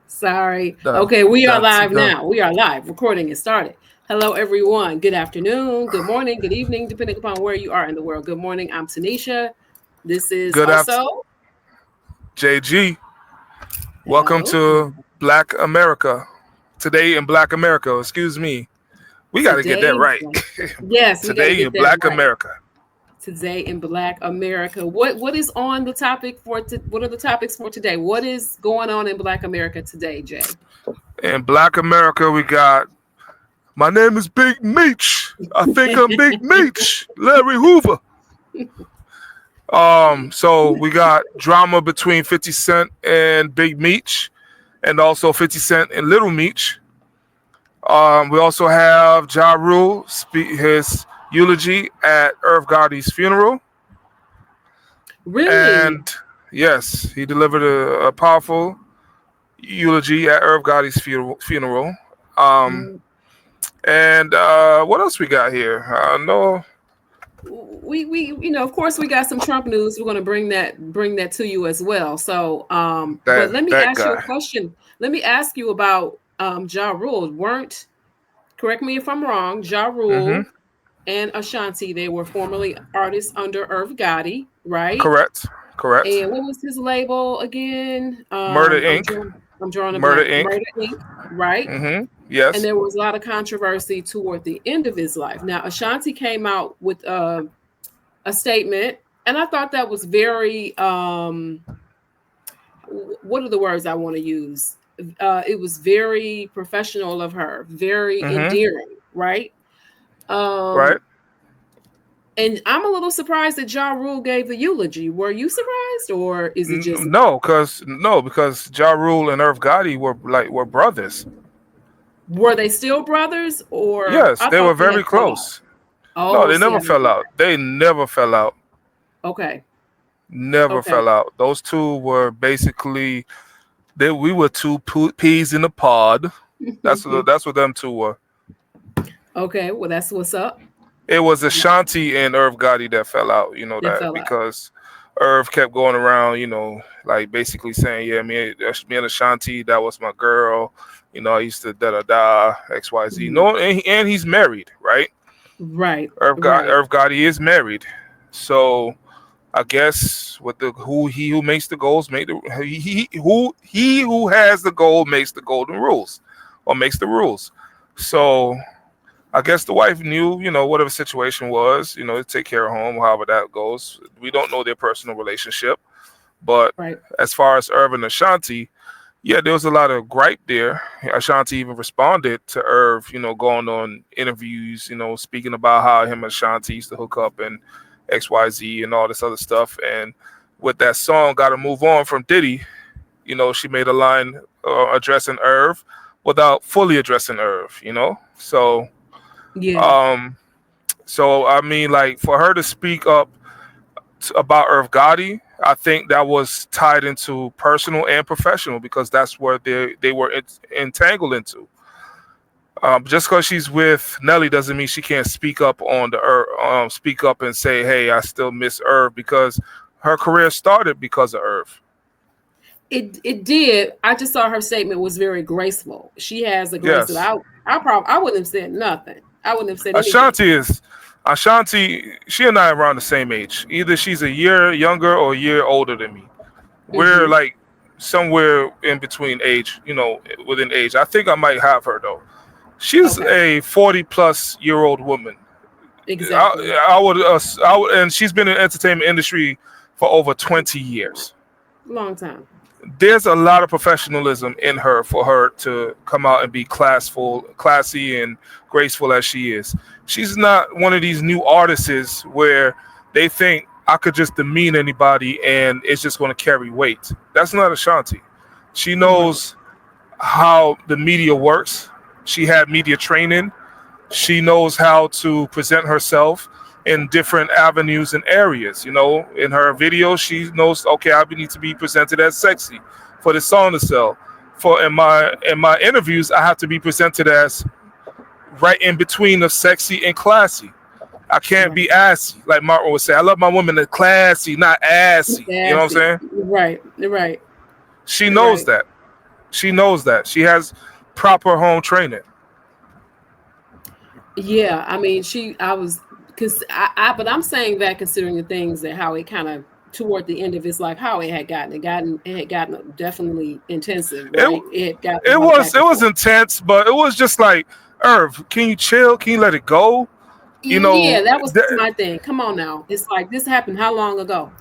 Sorry. Okay, we are live now. We are live. Recording is started. Hello, everyone. Good afternoon, good morning, good evening, depending upon where you are in the world. Good morning. I'm Tanisha. This is Good afternoon, also. JG. Welcome Hello. to Black America. Today in Black America, excuse me. We got to get that Today, right. yes, we got to Today get in that Black right. America. Today in Black America. What is on the topic for? What are the topics for today? What is going on in Black America today, Jay? In Black America, we got my name is Big Meech. I think I'm Big Meech. Larry Hoover. So we got drama between 50 Cent and Big Meech, and also 50 Cent and Little Meech. We also have Ja Rule speak his eulogy at Irv Gotti's funeral. Really? And yes, he delivered a powerful eulogy at Irv Gotti's funeral. Um, Mm, and what else we got here? No, we of course we got some Trump news. We're going to bring that to you as well. So but that let me that ask you a guy. question. Let me ask you about Ja Rule. Weren't, correct me if I'm wrong, Ja Hmm. Rule and Ashanti, they were formerly artists under Irv Gotti, right? Correct. Correct. And what was his label again? Murder Inc. I'm drawing a Murder blank. Inc. Murder Inc. Right? And Yes. there was a lot of controversy toward the end of his life. Now Ashanti came out with a statement, and I thought that was very what are the words I want to use? It was very professional of her, very Hmm. endearing, right? Right. Um, and I'm a little surprised that Ja Rule gave the eulogy. Were you surprised, or is it just me? Because Ja Rule and Irv Gotti were brothers. Were they still brothers, or Yes, I they thought were they had very fell out? close. No, Oh, they see, I never didn't fell know out. They never fell out. that. Okay, Never okay, fell out. Those two were basically we were two peas in a pod. That's what them two were. okay. Well, that's what's up. It was Ashanti and Irv Gotti that fell out. You know That that fell out. because Irv kept going around. Like basically saying, "Yeah, me and Ashanti, that was my girl. I used to da da da XYZ. Mhm. No, and he's married, right? Right, right. Irv Gotti is married, so I guess with the who makes the goals make the he who has the goal makes the golden rules or makes the rules. So I guess the wife knew, whatever situation was, to take care of home, however that goes. We don't know their personal relationship, but Right. as far as Irv and Ashanti, yeah, there was a lot of gripe there. Ashanti even responded to Irv, going on interviews, speaking about how him and Ashanti used to hook up and XYZ and all this other stuff. And with that song, Gotta Move On from Diddy, she made a line addressing Irv without fully addressing Irv. Yeah. Um, so I mean, like for her to speak up about Irv Gotti, I think that was tied into personal and professional because that's where they were entangled into. Just because she's with Nelly doesn't mean she can't speak up on speak up and say, "Hey, I still miss Irv," because her career started because of Irv. It did. I just saw her statement was very graceful. She has a grace that Yes, I wouldn't have said nothing. I wouldn't have said anything. Ashanti is Ashanti. She and I are around the same age. Either she's a year younger or a year older than me. We're Hmm. like somewhere in between age, within age. I think I might have her though. She's Okay. a 40-plus-year-old woman. Exactly. And she's been in the entertainment industry for over 20 years. Long time. There's a lot of professionalism in her for her to come out and be classy, and graceful as she is. She's not one of these new artists where they think I could just demean anybody and it's just going to carry weight. That's not Ashanti. She Right. knows how the media works. She had media training. She knows how to present herself in different avenues and areas. In her videos, she knows, okay, I need to be presented as sexy for the song to sell. For in my interviews, I have to be presented as right in between of sexy and classy. I can't Right. be assy, like Martin would say. I love my women that classy, not assy. You know what I'm Nasty. saying? Right. Right. She knows Right. that. She knows that. She has proper home training. Yeah, I mean, but I'm saying that considering the things that how it kind of toward the end of its life, how it had gotten definitely intensive, right? It had gotten a lot of back It and was forth. intense, but it was just like, Irv, can you chill? Can you let it go? You Yeah, know, that was my thing. Come on now. It's like this happened how long ago?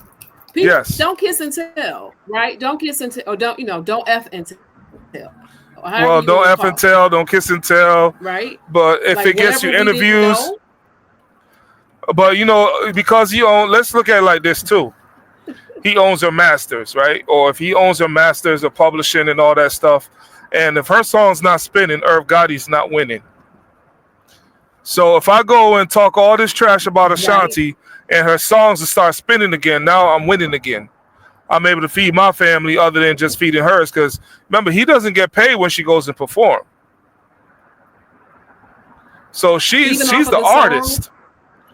People yes. don't kiss and tell, right? Don't kiss and tell, or don't F and tell, or however you want to Well, call it, don't F and tell, don't kiss and tell. right? But Like if it whatever gets you we didn't interviews, know. but because let's look at it like this too. He owns her masters, right? Or if he owns her masters of publishing and all that stuff, and if her song's not spinning, Irv Gotti's not winning. So if I go and talk all this trash about Right. Ashanti and her songs start spinning again, now I'm winning again. I'm able to feed my family other than just feeding hers. Because remember, he doesn't get paid when she goes and perform. So she's Even off of the the song, artist,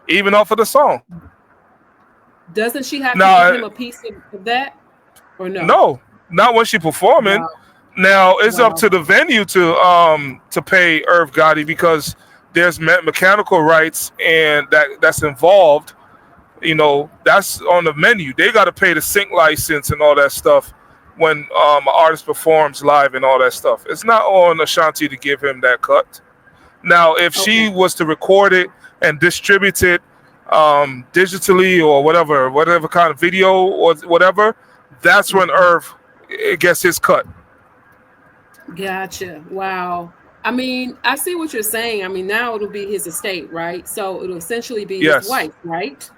even off of the song. doesn't she have to give Now, him a piece of that? Or no? no, not when she performing. Wow. Now it's up Wow. to the venue to pay Irv Gotti because there's mechanical rights and that's involved. That's on the menu. They got to pay the sync license and all that stuff when an artist performs live and all that stuff. It's not on Ashanti to give him that cut. Now, if she Okay. was to record it and distribute it digitally or whatever kind of video or whatever, that's when Irv gets his cut. Gotcha. Wow. I mean, I see what you're saying. I mean, now it'll be his estate, right? So it'll essentially be his Yes. wife, right?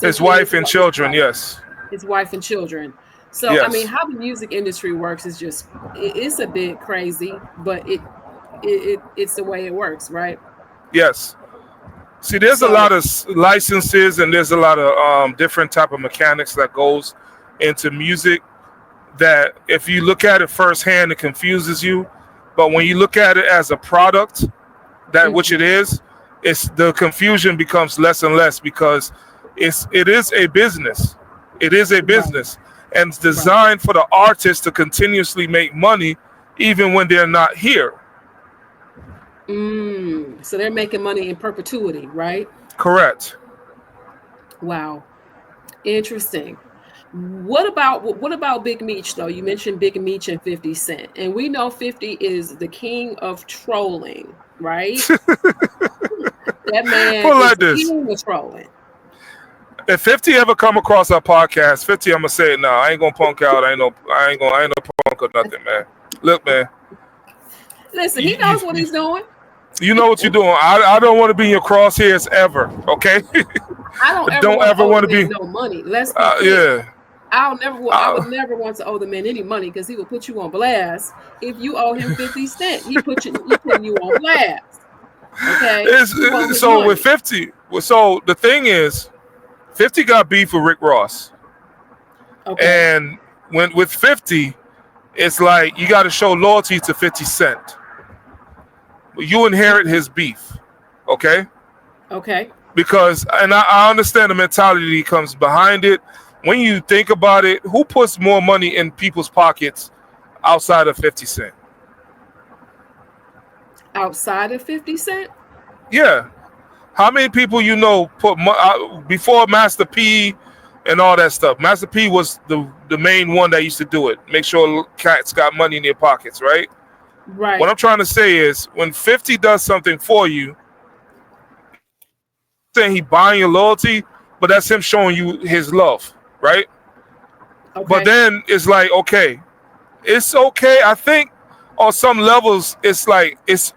His Essentially wife and children, yes. his wife and children. So I mean, Yes. how the music industry works is just it's a bit crazy, but it's the way it works, right? Yes. See, there's a So lot of licenses and there's a lot of different type of mechanics that goes into music that if you look at it firsthand, it confuses you. But when you look at it as a product, that which it is, it's the confusion becomes less and less because it is a business. It is a right, business. And it's right. designed for the artist to continuously make money even when they're not here. So they're making money in perpetuity, right? Correct. Wow. Interesting. What about Big Meech though? You mentioned Big Meech and 50 Cent. And we know 50 is the king of trolling, right? That man Put it is like the this. king of trolling. If 50 ever come across our podcast, 50, I'm gonna say it now. I ain't gonna punk out. I ain't no punk or nothing, man. Look, man. Listen, he You, knows what you, he's doing. you know what you're doing. I don't want to be in your crosshairs ever. Okay. I don't ever Don't want to ever owe want the to man be. no money. Let's be clear. Yeah. I would never want to owe the man any money because he will put you on blast. If you owe him 50 cents, he putting you on blast. Okay, you want his So with money. 50, so the thing is, 50 got beef with Rick Ross, Okay, and with 50, it's like you got to show loyalty to 50 Cent. You inherit his beef, okay? okay. Because and I understand the mentality that comes behind it. When you think about it, who puts more money in people's pockets outside of 50 Cent? Outside of 50 Cent, Yeah. How many people put before Master P and all that stuff? Master P was the main one that used to do it. Make sure cats got money in their pockets, right? What right? I'm trying to say is when 50 does something for you, saying he buying your loyalty, but that's him showing you his love, right? But Okay, then it's like, okay, it's okay. I think on some levels, it's like it's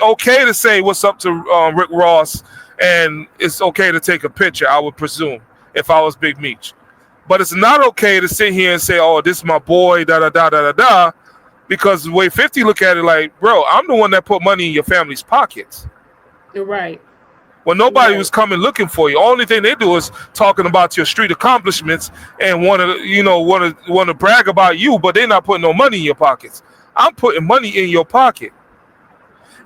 okay to say what's up to Rick Ross, and it's okay to take a picture. I would presume if I was Big Meech, but it's not okay to sit here and say, "Oh, this is my boy," da da da da da da, because the way 50 look at it, like, bro, I'm the one that put money in your family's pockets. right, When nobody right. was coming looking for you, only thing they do is talking about your street accomplishments and want to brag about you, but they're not putting no money in your pockets. I'm putting money in your pocket,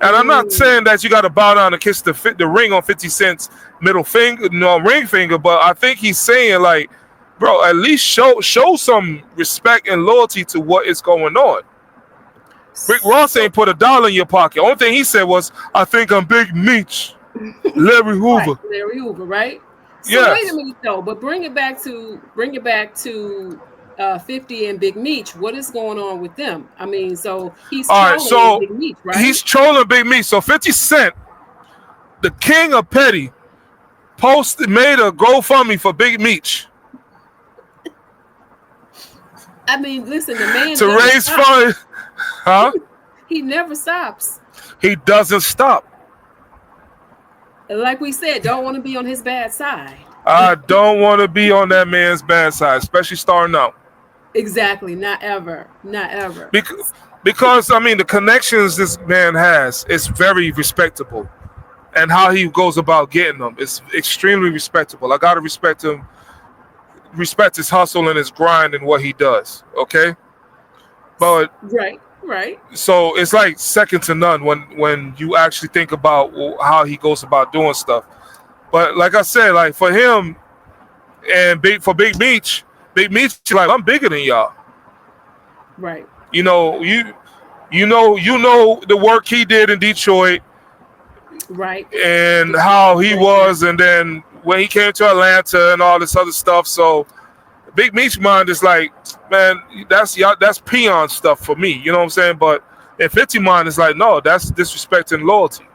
and I'm not saying that you got to bow down and kiss the ring on 50 Cent's middle finger, no ring finger, but I think he's saying like, bro, at least show some respect and loyalty to what is going on. Rick Ross So ain't put $1 in your pocket. Only thing he said was, "I think I'm Big Meech, Larry right, Hoover." Larry Hoover, right? So wait a Yes. minute though, but bring it back to 50 and Big Meech. What is going on with them? I mean, so he's All right. trolling So Big Meech, right? he's trolling Big Meech. So 50 Cent, the king of petty, made a GoFundMe for Big Meech I mean, listen, the man to never raise stops. funds. Huh? He never stops. He doesn't stop. Like we said, don't want to be on his bad side. I don't want to be on that man's bad side, especially starting out. Exactly. Not ever. Not ever. Because I mean, the connections this man has is very respectable, and how he goes about getting them is extremely respectable. I gotta respect him, respect his hustle and his grind and what he does. Okay, but Right. Right. so it's like second to none when you actually think about how he goes about doing stuff. But like I said, like for him and for Big Meech, like I'm bigger than y'all. Right. You know, you know the work he did in Detroit Right. and The how he breakdown. was, and then when he came to Atlanta and all this other stuff. So Big Meech mind is like, man, that's y'all, that's peon stuff for me. You know what I'm saying? But in 50 mind is like, no, that's disrespect and loyalty.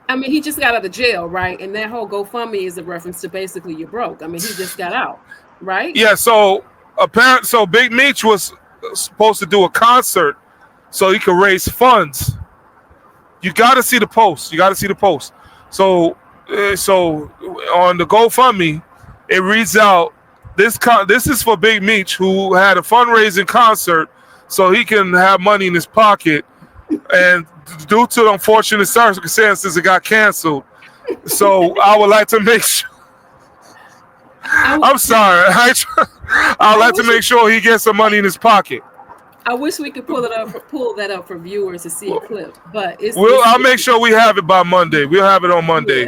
I mean, he just got out of jail, right? And that whole GoFundMe is a reference to basically you're broke. I mean, he just got out, right? Yeah. So Big Meech was supposed to do a concert so he could raise funds. You got to see the post. You got to see the post. So on the GoFundMe, it reads out this is for Big Meech, who had a fundraising concert so he can have money in his pocket, and due to the unfortunate circumstances, it got canceled. So I would like to make sure. I, I'm sorry. I'd I like to wish make sure he gets some money in his pocket. I wish we could pull that up for viewers to see a clip, but I'll make sure we have it by Monday. We'll have it on Monday.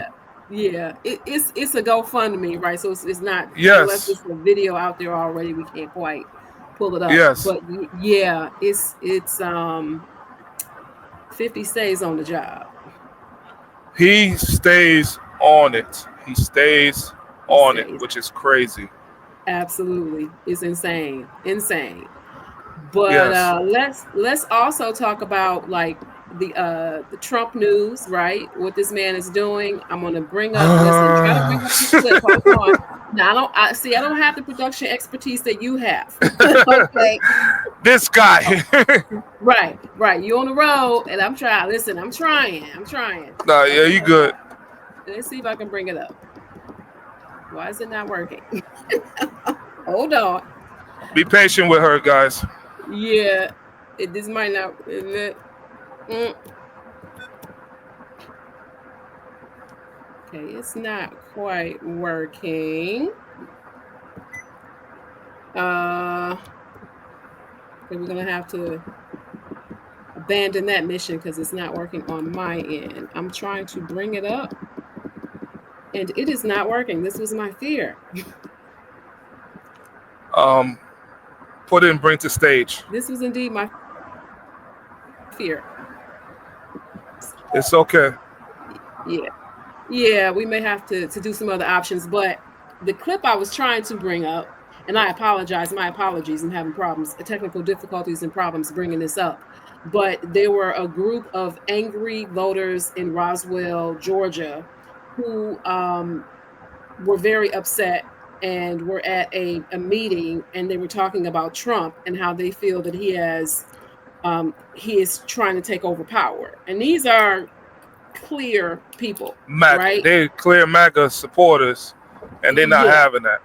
yeah, yeah. It's a GoFundMe, right? So it's not, unless Yes. it's a video out there already, we can't quite pull it up. Yes. But yeah, it's 50 stays on the job. He stays on it. He stays He on it, stays. which is crazy. Absolutely. It's insane. Insane. But Yes. let's also talk about like the Trump news, right? What this man is doing. I'm gonna bring up. Listen, try to bring up this clip. Hold on. Now I don't have the production expertise that you have. Okay. This guy. Right, right. You on the road, and I'm trying. Listen, I'm trying. I'm trying. Nah, yeah, you Okay. good. Let's see if I can bring it up. Why is it not working? Hold on. Be patient with her, guys. Yeah, this might not. Mm, okay, it's not quite working. Okay, we're gonna have to abandon that mission because it's not working on my end. I'm trying to bring it up, and it is not working. This was my fear. Um, Put it in bring to stage. This was indeed my fear. It's okay. Yeah. Yeah, we may have to do some other options, but the clip I was trying to bring up, and I apologize, my apologies, I'm having problems, technical difficulties and problems bringing this up. But there were a group of angry voters in Roswell, Georgia, who were very upset and were at a meeting, and they were talking about Trump and how they feel that he is trying to take over power. And these are clear people, MAGA. right? They clear MAGA supporters, and they're not Yeah, having that.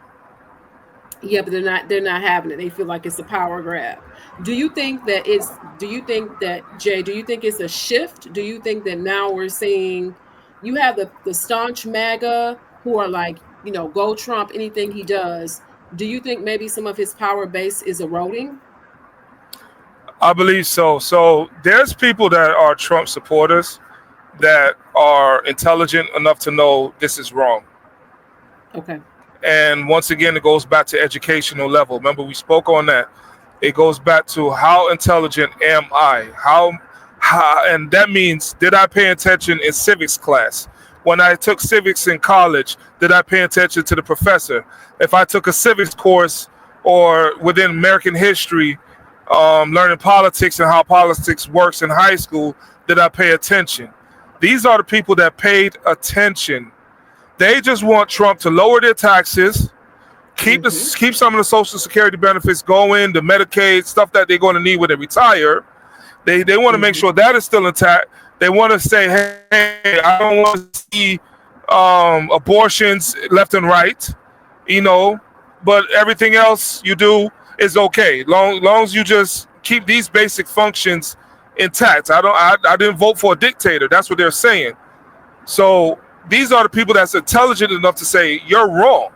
yeah, but they're not having it. They feel like it's a power grab. Do you think that Jay, do you think it's a shift? Do you think that now we're seeing you have the staunch MAGA who are like, go Trump, anything he does. Do you think maybe some of his power base is eroding? I believe so. So there's people that are Trump supporters that are intelligent enough to know this is wrong. Okay. And once again, it goes back to educational level. Remember, we spoke on that. It goes back to how intelligent am I? And that means, did I pay attention in civics class? When I took civics in college, did I pay attention to the professor? If I took a civics course or within American history, learning politics and how politics works in high school, did I pay attention? These are the people that paid attention. They just want Trump to lower their taxes, keep some of the Social Security benefits going, the Medicaid stuff that they're going to need when they retire. They want to make sure that is still intact. They want to say, hey, I don't want to see abortions left and right, but everything else you do is okay, long as you just keep these basic functions intact. I didn't vote for a dictator. That's what they're saying. So these are the people that's intelligent enough to say you're wrong,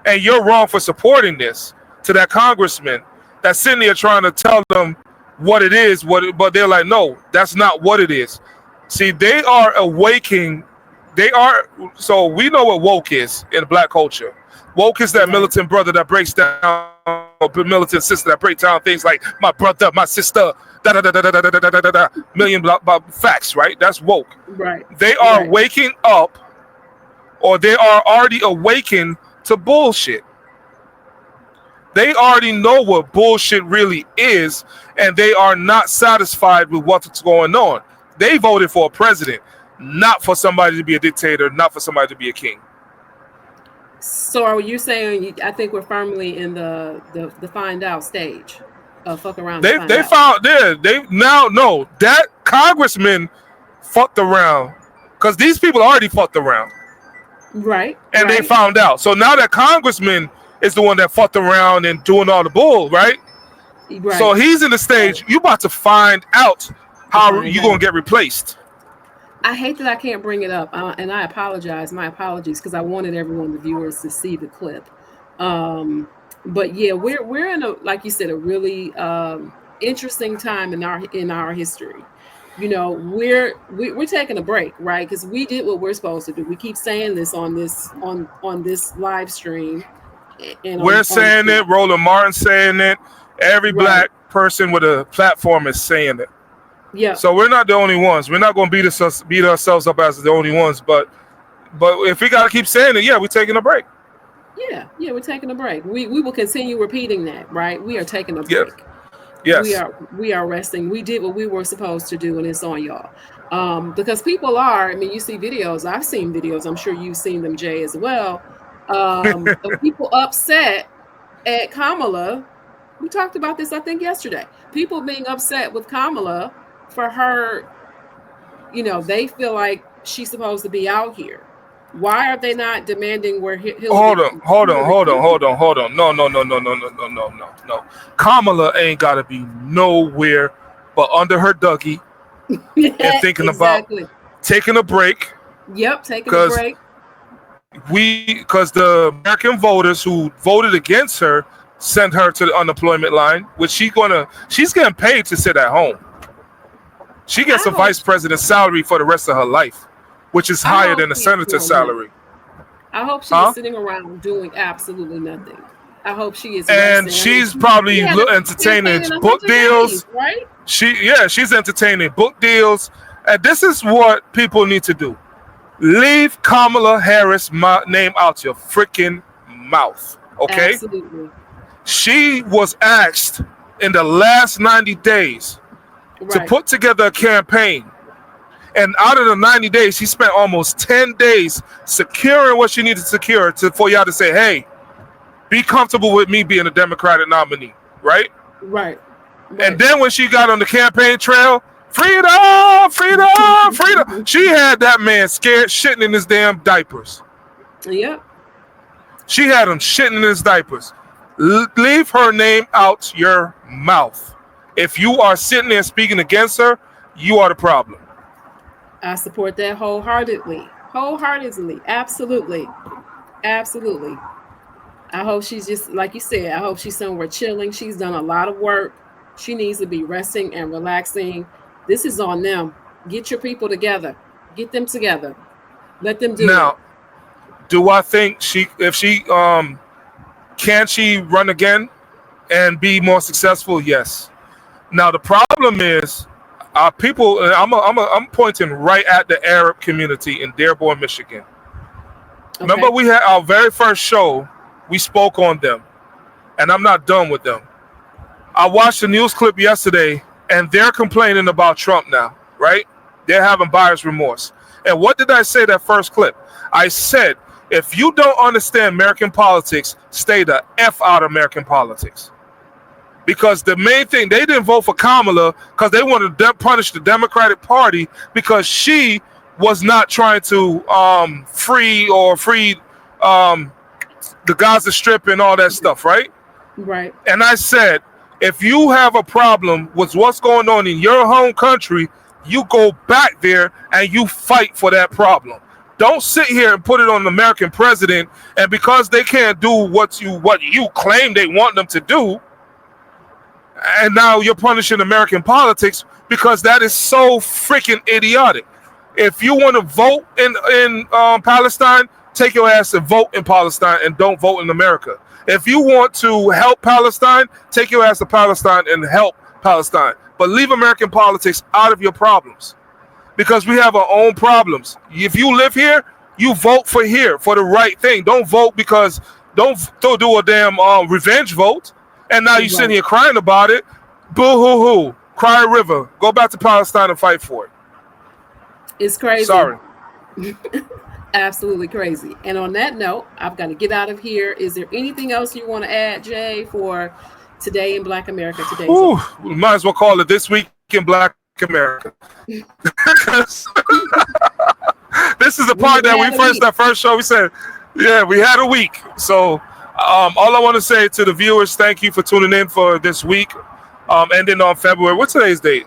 and you're wrong for supporting this, to that congressman that's sitting there trying to tell them what it is, but they're like, no, that's not what it is. See, they are awakening. So we know what woke is in black culture. Woke is that militant brother that breaks down, or militant sister that breaks down things like my brother, my sister, da da da da da da da da da, million facts, right? That's woke. Right. They are waking up, or they are already awakened to bullshit. They already know what bullshit really is, and they are not satisfied with what's going on. They voted for a president, not for somebody to be a dictator, not for somebody to be a king. So are you saying, I think we're firmly in the find out stage of fuck around? They now know that congressman fucked around, because these people already fucked around. Right. And they found out. So now that congressman is the one that fucked around and doing all the bull, right? So he's in the stage. You about to find out how you gonna get replaced. I hate that I can't bring it up, and I apologize. My apologies, because I wanted everyone, the viewers, to see the clip. But yeah, we're in a, like you said, a really interesting time in our history. We're taking a break, right? Because we did what we're supposed to do. We keep saying this on this live stream. And we're saying it. Roland Martin saying it. Every black person with a platform is saying it. Yeah. So we're not the only ones. We're not going to beat ourselves up as the only ones. But if we got to keep saying it, we're taking a break. Yeah, we're taking a break. We will continue repeating that, right? We are taking a break. Yes. We are resting. We did what we were supposed to do, and it's on y'all. Because people are. I mean, you see videos. I've seen videos. I'm sure you've seen them, Jay, as well. Of people upset at Kamala. We talked about this, I think, yesterday. People being upset with Kamala for her. They feel like she's supposed to be out here. Why are they not demanding where Hillary? Hold on. No. Kamala ain't got to be nowhere but under her Dougie and thinking about taking a break. Yep, taking a break. Because the American voters who voted against her sent her to the unemployment line, which she's getting paid to sit at home. She gets a vice president's salary for the rest of her life, which is higher than a senator's salary. I hope she is sitting around doing absolutely nothing. I hope she is. And she's probably entertaining book deals, right? She's entertaining book deals. And this is what people need to do. Leave Kamala Harris' name out your freaking mouth, okay? Absolutely. She was asked in the last 90 days to put together a campaign. And out of the 90 days, she spent almost 10 days securing what she needed to secure for y'all to say, hey, be comfortable with me being a Democratic nominee, right? Right. And then when she got on the campaign trail, freedom. She had that man scared, shitting in his damn diapers. Yep. She had him shitting in his diapers. Leave her name out your mouth. If you are sitting there speaking against her, you are the problem. I support that wholeheartedly. Absolutely. I hope she's just, like you said, I hope she's somewhere chilling. She's done a lot of work. She needs to be resting and relaxing. This is on them. Get your people together. Get them together. Let them do it. Now, do I think can she run again and be more successful? Yes. Now the problem is, people. I'm pointing right at the Arab community in Dearborn, Michigan. Remember, Okay. we had our very first show. We spoke on them, and I'm not done with them. I watched a news clip yesterday, and they're complaining about Trump now, right? They're having buyer's remorse. And what did I say that first clip? I said, if you don't understand American politics, stay the F out of American politics. Because the main thing, they didn't vote for Kamala because they wanted to punish the Democratic Party because she was not trying to free the Gaza Strip and all that stuff, right? Right. And I said, if you have a problem with what's going on in your home country, you go back there and you fight for that problem. Don't sit here and put it on the American president, and because they can't do what you claim they want them to do, and now you're punishing American politics because that is so freaking idiotic. If you want to vote in Palestine, take your ass and vote in Palestine and don't vote in America. If you want to help Palestine, take your ass to Palestine and help Palestine. But leave American politics out of your problems because we have our own problems. If you live here, you vote for the right thing. Don't vote because don't do a damn revenge vote. And now you're sitting here crying about it. Boo-hoo-hoo. Cry a river. Go back to Palestine and fight for it. It's crazy. Sorry. Absolutely crazy. And on that note, I've got to get out of here. Is there anything else you want to add, Jay, for Today in Black America today? We might as well call it This Week in Black America. This is the part that first show we said, yeah, we had a week. So all I want to say to the viewers, thank you for tuning in for this week. Ending on February. What's today's date?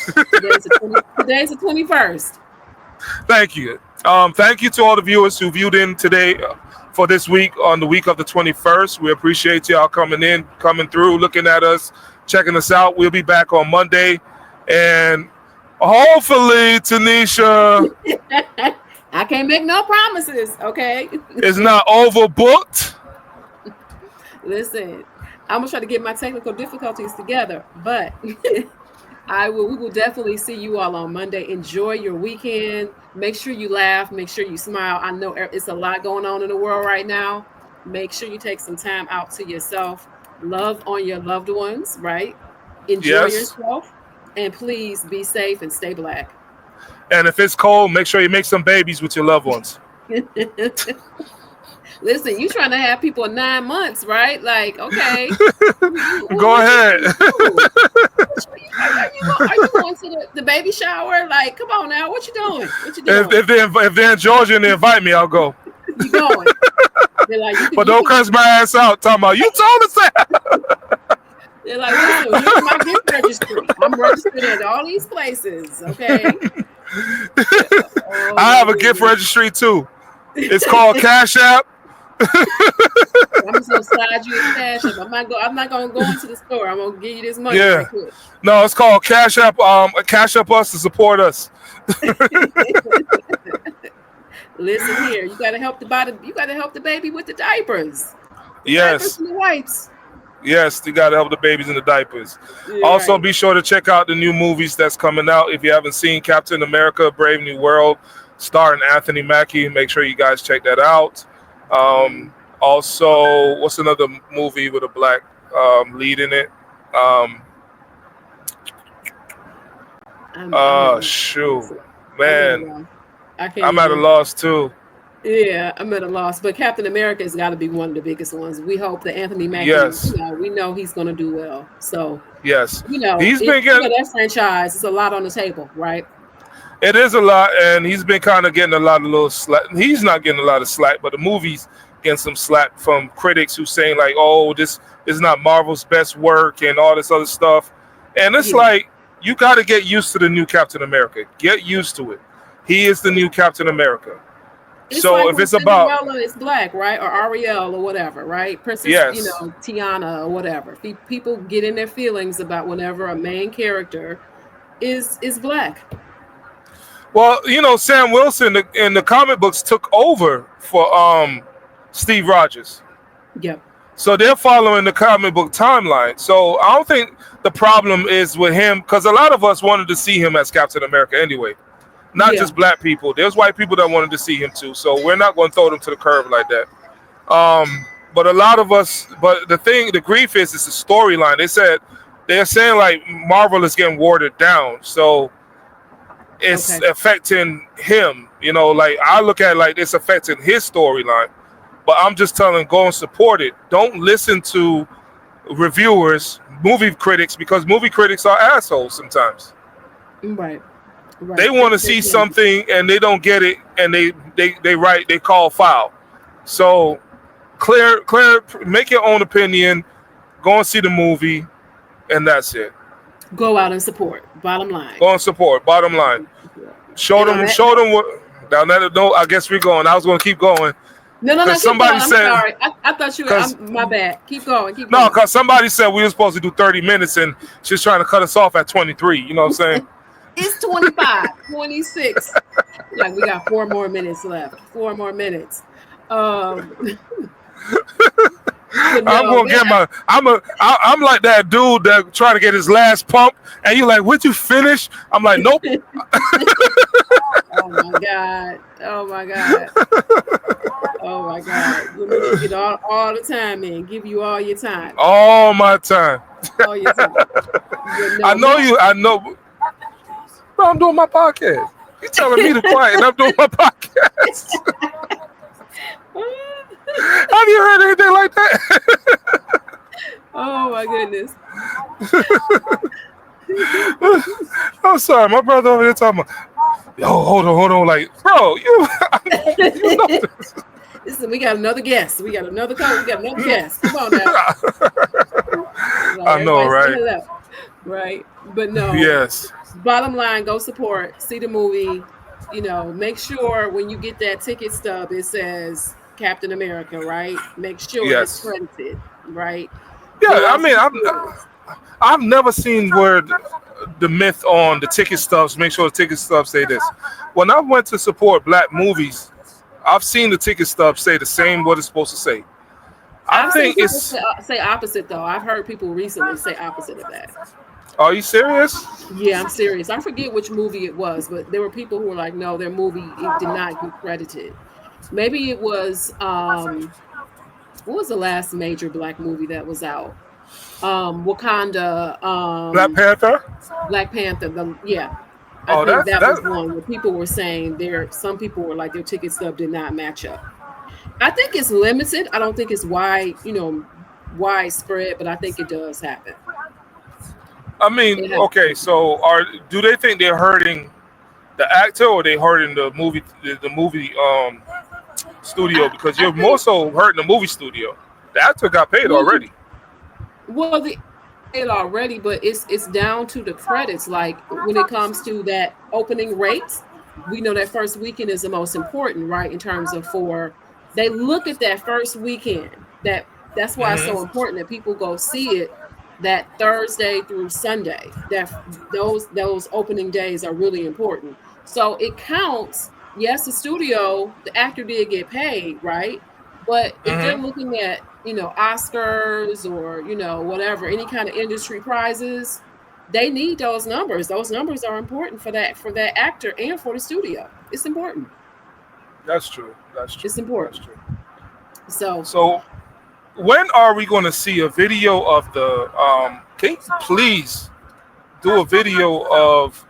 Today's the 21st. Thank you. Thank you to all the viewers who viewed in today for this week on the week of the 21st. We appreciate y'all coming through, looking at us, checking us out. We'll be back on Monday. And hopefully, Tanisha, I can't make no promises, okay? It's not overbooked. Listen, I'm going to try to get my technical difficulties together, but we will definitely see you all on Monday. Enjoy your weekend. Make sure you laugh. Make sure you smile. I know it's a lot going on in the world right now. Make sure you take some time out to yourself. Love on your loved ones, right? Enjoy yourself. And please be safe and stay black. And if it's cold, make sure you make some babies with your loved ones. Listen, you trying to have people in 9 months, right? Like, okay. Go ahead. Are you going to the baby shower? Like, come on now. What you doing? If they're in Georgia and they invite me, I'll go. You going. They're like, but don't curse my ass out talking about, you told us that. They're like, listen, here's my gift registry. I'm registered at all these places, okay? I have a gift registry too. It's called Cash App. I'm just gonna slide you in Cash App. I'm not gonna go into the store. I'm gonna give you this money. Yeah. Right quick. No, it's called Cash App. Cash App us to support us. Listen here, you gotta help the baby with the diapers. Yes. Diapers and the wipes. Yes, you gotta help the babies in the diapers. Yeah, also, right. be sure to check out the new movies that's coming out. If you haven't seen Captain America: Brave New World, starring Anthony Mackie, make sure you guys check that out. Also, what's another movie with a black lead in it? Shoot, man, I'm at a loss too. Yeah, I'm at a loss. But Captain America has got to be one of the biggest ones. We hope that Anthony Mackie, we know he's going to do well. So yes, he's been getting that franchise. It's a lot on the table, right? It is a lot, and he's been kind of getting a lot of little slack. He's not getting a lot of slack, but the movie's getting some slack from critics who saying like, "Oh, this is not Marvel's best work," and all this other stuff. And it's like, you got to get used to the new Captain America. Get used to it. He is the new Captain America. It's so like if it's about, it's black, right, or Ariel or whatever, right? Princess, Tiana or whatever. People get in their feelings about whenever a main character is black. Well, Sam Wilson in the comic books took over for Steve Rogers. Yep. So they're following the comic book timeline. So I don't think the problem is with him, because a lot of us wanted to see him as Captain America anyway. Not Yeah. just black people. There's white people that wanted to see him too. So we're not going to throw them to the curb like that. But a lot of us, but the grief is it's the storyline. They're saying like Marvel is getting watered down. So it's Okay. affecting him. Like I look at it like it's affecting his storyline. But I'm just telling, go and support it. Don't listen to reviewers, movie critics, because movie critics are assholes sometimes. Right. They Right. want to see They can be. something and they don't get it, and they call foul. So clear, make your own opinion. Go and see the movie, and that's it. Go out and support. Bottom line. Go and support. Bottom line, Support. show And them, show them what. Now, no, I guess we're going. I was going to keep going no, because keep going. somebody I'm said, sorry. I thought you were, because my bad. Keep going. Keep no, going. because somebody said we were supposed to do 30 minutes, and she's trying to cut us off at 23. You know what I'm saying? It's 25, 26. Like we got 4 more minutes left. 4 more minutes. Um, but I'm no, gonna get my. I'm like that dude that trying to get his last pump, and you like, would you finish? I'm like, nope. oh my God. Oh my God. Oh my God. You need to get all the time in. Give you all your time. All my time. All your time. But I no, know you. I know. Bro, I'm doing my podcast. You telling me to quiet, and I'm doing my podcast. Have you heard anything like that? oh my goodness. I'm sorry, my brother over there talking about. Yo, hold on, like, bro, you know this. Listen, we got another guest. We got another guest. Come on now. I know, right? Right. But no. Yes. Bottom line, go support, see the movie. Make sure when you get that ticket stub, it says Captain America, right? Make sure it's Yes. credited, right? Yeah, Go I out mean, support. I've never seen where the myth on the ticket stubs. Make sure the ticket stubs say this. When I went to support black movies, I've seen the ticket stubs say the same what it's supposed to say. I I've seen think people it's. say opposite though. I've heard people recently say opposite of that. Are you serious? Yeah, I'm serious. I forget which movie it was, but there were people who were like, no, their movie it did not get credited. Maybe it was what was the last major black movie that was out? Wakanda, Black Panther. Black Panther. Yeah, I Oh, think that's that was that. one where people were saying some people were like their ticket stub did not match up. I think it's limited. I don't think it's widespread, but I think it does happen. I mean, It happens. okay. So, do they think they're hurting the actor, or they hurting the movie studio? Because I you're more think so hurting the movie studio. The actor got paid well, already. the it already, but it's down to the credits. Like when it comes to that opening rates, we know that first weekend is the most important, right? In terms of they look at that first weekend. That's why it's so Hmm. important that people go see it that Thursday through Sunday. Those opening days are really important. So it counts. Yes, the actor did get paid, right? But if they're Hmm. looking at, Oscars or, whatever, any kind of industry prizes, they need those numbers. Those numbers are important for that actor and for the studio. It's important. That's true. That's true. It's That's important. true. So So, when are we going to see a video of the? Can you please do a video of?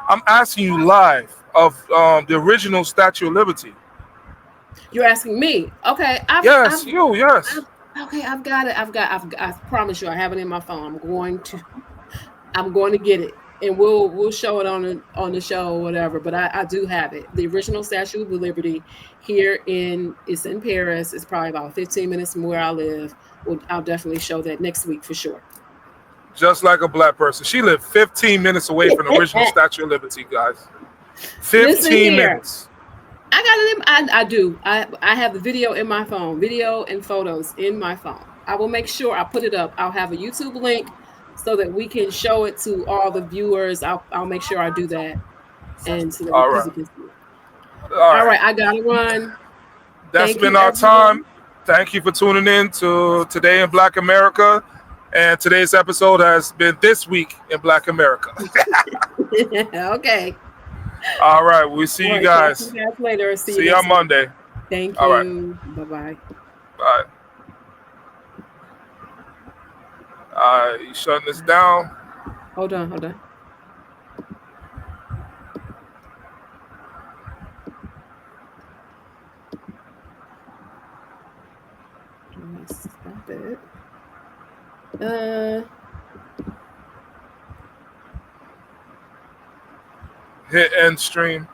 I'm asking you live of the original Statue of Liberty. you're asking me. Okay, Yes, you. Yes. I've got it. I promise you I have it in my phone. I'm going to get it. And we'll show it on the show or whatever. But I do have it. The original Statue of Liberty it's in Paris. It's probably about 15 minutes from where I live. I'll definitely show that next week for sure. Just like a black person. She lived 15 minutes away from the original Statue of Liberty, guys. Listen 15 here. minutes. I got it in I do. I have the video in my phone, video and photos in my phone. I will make sure I put it up. I'll have a YouTube link so that we can show it to all the viewers. I'll make sure I do that and so that All people right. can see it. All All right. right, I gotta run. That's Thank been you, our everyone. time. Thank you for tuning in to Today in Black America. And today's episode has been This Week in Black America. Okay. All right. We'll see All you right. Talk to you guys. guys later. See you See you on next week. Monday. Thank All right. you. Bye-bye. Bye. You shutting this down? Hold on. Hold on. Let me stop it. Hit end stream.